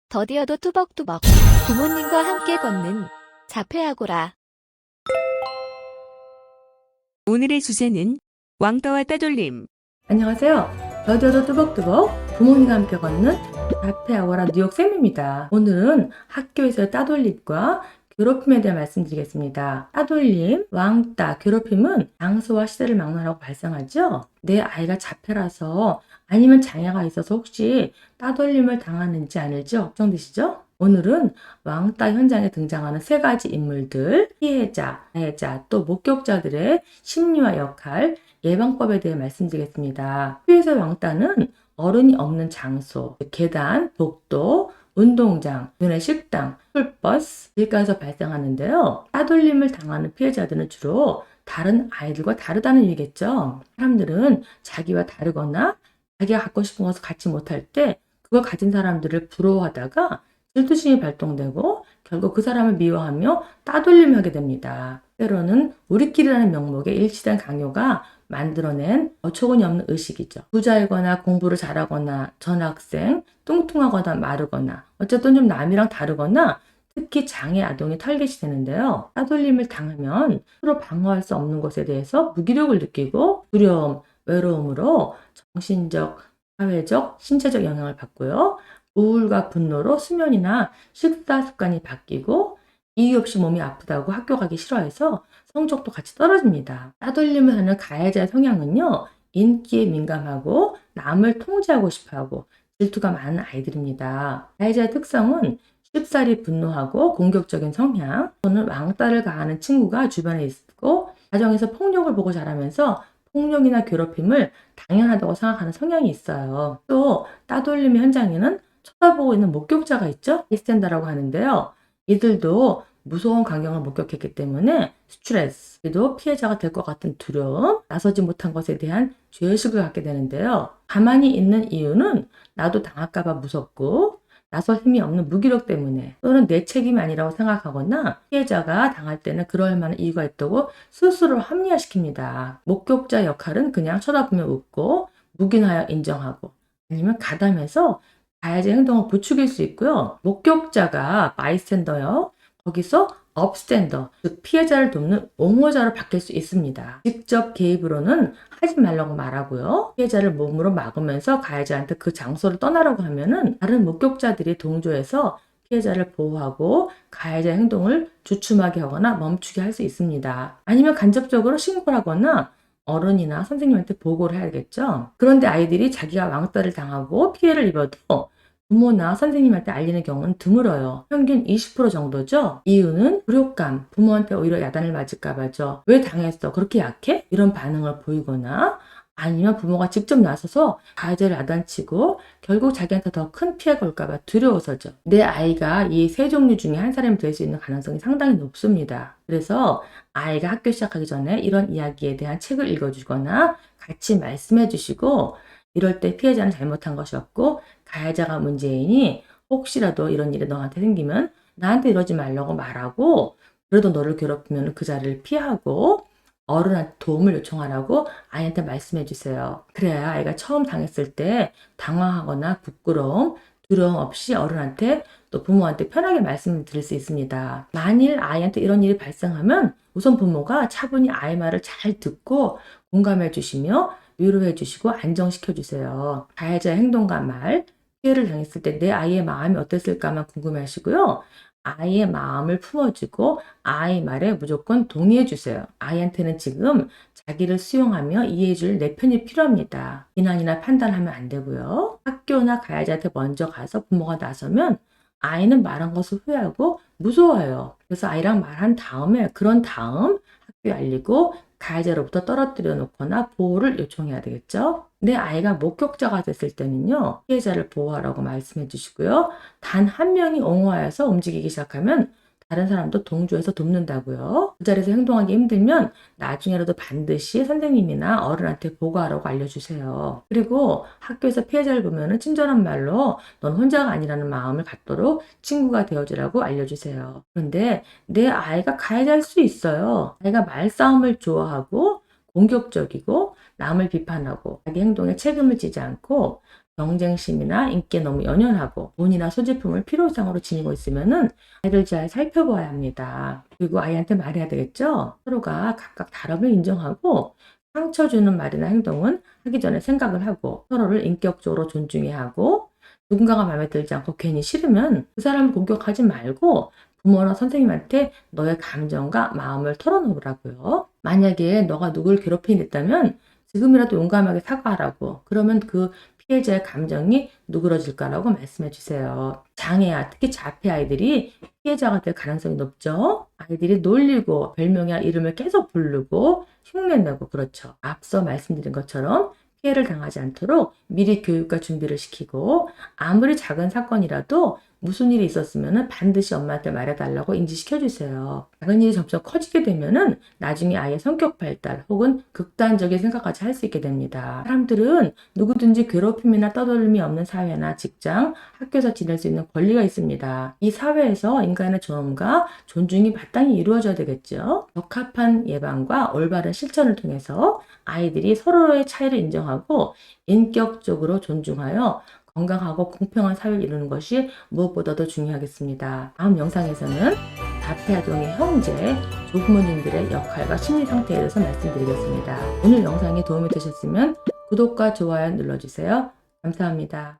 더디어도 뚜벅뚜벅 부모님과 함께 걷는 자폐아고라. 오늘의 주제는 왕따와 따돌림. 안녕하세요. 더디어도 뚜벅뚜벅 부모님과 함께 걷는 자폐아고라 뉴욕 쌤입니다. 오늘은 학교에서의 따돌림과 괴롭힘에 대해 말씀드리겠습니다. 따돌림, 왕따, 괴롭힘은 장소와 시대를 막론하고 발생하죠. 내 아이가 자폐라서 아니면 장애가 있어서 혹시 따돌림을 당하는지 아닐지 걱정되시죠? 오늘은 왕따 현장에 등장하는 세 가지 인물들, 피해자, 가해자, 또 목격자들의 심리와 역할, 예방법에 대해 말씀드리겠습니다. 학교에서 왕따는 어른이 없는 장소, 계단, 복도, 운동장, 주변의 식당, 풀버스, 길가에서 발생하는데요. 따돌림을 당하는 피해자들은 주로 다른 아이들과 다르다는 얘기겠죠. 사람들은 자기와 다르거나 자기가 갖고 싶은 것을 갖지 못할 때 그걸 가진 사람들을 부러워하다가 질투심이 발동되고 결국 그 사람을 미워하며 따돌림을 하게 됩니다. 때로는 우리끼리라는 명목의 일치된 강요가 만들어낸 어처구니 없는 의식이죠. 부자이거나 공부를 잘하거나 전학생, 뚱뚱하거나 마르거나 어쨌든 좀 남이랑 다르거나 특히 장애 아동이 타겟이 되는데요. 따돌림을 당하면 서로 방어할 수 없는 것에 대해서 무기력을 느끼고 두려움, 외로움으로 정신적, 사회적, 신체적 영향을 받고요. 우울과 분노로 수면이나 식사 습관이 바뀌고 이유 없이 몸이 아프다고 학교 가기 싫어해서 성적도 같이 떨어집니다. 따돌림을 하는 가해자의 성향은요. 인기에 민감하고 남을 통제하고 싶어하고 질투가 많은 아이들입니다. 가해자의 특성은 쉽사리 분노하고 공격적인 성향 또는 왕따를 가하는 친구가 주변에 있고 가정에서 폭력을 보고 자라면서 폭력이나 괴롭힘을 당연하다고 생각하는 성향이 있어요. 또 따돌림의 현장에는 쳐다보고 있는 목격자가 있죠? 비스탠더라고 하는데요. 이들도 무서운 광경을 목격했기 때문에 스트레스, 그리고 피해자가 될 것 같은 두려움, 나서지 못한 것에 대한 죄의식을 갖게 되는데요. 가만히 있는 이유는 나도 당할까봐 무섭고 나설 힘이 없는 무기력 때문에 또는 내 책임이 아니라고 생각하거나 피해자가 당할 때는 그럴 만한 이유가 있다고 스스로를 합리화시킵니다. 목격자 역할은 그냥 쳐다보며 웃고 묵인하여 인정하고 아니면 가담해서 가해자의 행동을 부추길 수 있고요. 목격자가 바이스탠더요. 거기서 업스탠더, 즉 피해자를 돕는 옹호자로 바뀔 수 있습니다. 직접 개입으로는 하지 말라고 말하고요. 피해자를 몸으로 막으면서 가해자한테 그 장소를 떠나라고 하면은 다른 목격자들이 동조해서 피해자를 보호하고 가해자의 행동을 주춤하게 하거나 멈추게 할 수 있습니다. 아니면 간접적으로 신고를 하거나 어른이나 선생님한테 보고를 해야겠죠. 그런데 아이들이 자기가 왕따를 당하고 피해를 입어도 부모나 선생님한테 알리는 경우는 드물어요. 평균 20% 정도죠. 이유는 굴욕감, 부모한테 오히려 야단을 맞을까 봐죠. 왜 당했어? 그렇게 약해? 이런 반응을 보이거나 아니면 부모가 직접 나서서 가해자를 야단치고 결국 자기한테 더 큰 피해가 올까 봐 두려워서죠. 내 아이가 이 세 종류 중에 한 사람이 될 수 있는 가능성이 상당히 높습니다. 그래서 아이가 학교 시작하기 전에 이런 이야기에 대한 책을 읽어주거나 같이 말씀해 주시고 이럴 때 피해자는 잘못한 것이 없고 가해자가 문제이니 혹시라도 이런 일이 너한테 생기면 나한테 이러지 말라고 말하고 그래도 너를 괴롭히면 그 자리를 피하고 어른한테 도움을 요청하라고 아이한테 말씀해 주세요. 그래야 아이가 처음 당했을 때 당황하거나 부끄러움, 두려움 없이 어른한테 또 부모한테 편하게 말씀을 드릴 수 있습니다. 만일 아이한테 이런 일이 발생하면 우선 부모가 차분히 아이 말을 잘 듣고 공감해 주시며 위로해 주시고 안정시켜 주세요. 가해자의 행동과 말, 피해를 당했을 때 내 아이의 마음이 어땠을까만 궁금해 하시고요. 아이의 마음을 품어주고 아이 말에 무조건 동의해 주세요. 아이한테는 지금 자기를 수용하며 이해해 줄 내 편이 필요합니다. 비난이나 판단하면 안 되고요. 학교나 가해자한테 먼저 가서 부모가 나서면 아이는 말한 것을 후회하고 무서워해요. 그래서 아이랑 말한 다음에 그런 다음 학교에 알리고 가해자로부터 떨어뜨려 놓거나 보호를 요청해야 되겠죠. 내 아이가 목격자가 됐을 때는요. 피해자를 보호하라고 말씀해 주시고요. 단 한 명이 옹호하여서 움직이기 시작하면 다른 사람도 동조해서 돕는다고요. 그 자리에서 행동하기 힘들면 나중에라도 반드시 선생님이나 어른한테 보고하라고 알려주세요. 그리고 학교에서 피해자를 보면 친절한 말로 넌 혼자가 아니라는 마음을 갖도록 친구가 되어주라고 알려주세요. 그런데 내 아이가 가해자일 수 있어요. 아이가 말싸움을 좋아하고 공격적이고 남을 비판하고 자기 행동에 책임을 지지 않고 경쟁심이나 인기에 너무 연연하고 돈이나 소지품을 필요 이상으로 지니고 있으면은 아이를 잘 살펴봐야 합니다. 그리고 아이한테 말해야 되겠죠? 서로가 각각 다름을 인정하고 상처 주는 말이나 행동은 하기 전에 생각을 하고 서로를 인격적으로 존중해야 하고 누군가가 마음에 들지 않고 괜히 싫으면 그 사람을 공격하지 말고 부모나 선생님한테 너의 감정과 마음을 털어놓으라고요. 만약에 너가 누굴 괴롭히냈다면 지금이라도 용감하게 사과하라고. 그러면 그 피해자의 감정이 누그러질 거라고 말씀해 주세요. 장애아, 특히 자폐 아이들이 피해자가 될 가능성이 높죠. 아이들이 놀리고 별명이나 이름을 계속 부르고 흉내내고 그렇죠. 앞서 말씀드린 것처럼 피해를 당하지 않도록 미리 교육과 준비를 시키고 아무리 작은 사건이라도 무슨 일이 있었으면 반드시 엄마한테 말해달라고 인지시켜 주세요. 작은 일이 점점 커지게 되면은 나중에 아이의 성격 발달 혹은 극단적인 생각까지 할 수 있게 됩니다. 사람들은 누구든지 괴롭힘이나 떠돌림이 없는 사회나 직장, 학교에서 지낼 수 있는 권리가 있습니다. 이 사회에서 인간의 존엄과 존중이 마땅히 이루어져야 되겠죠. 적합한 예방과 올바른 실천을 통해서 아이들이 서로의 차이를 인정하고 인격적으로 존중하여 건강하고 공평한 사회를 이루는 것이 무엇보다도 중요하겠습니다. 다음 영상에서는 자폐 아동의 형제, 조부모님들의 역할과 심리 상태에 대해서 말씀드리겠습니다. 오늘 영상이 도움이 되셨으면 구독과 좋아요 눌러주세요. 감사합니다.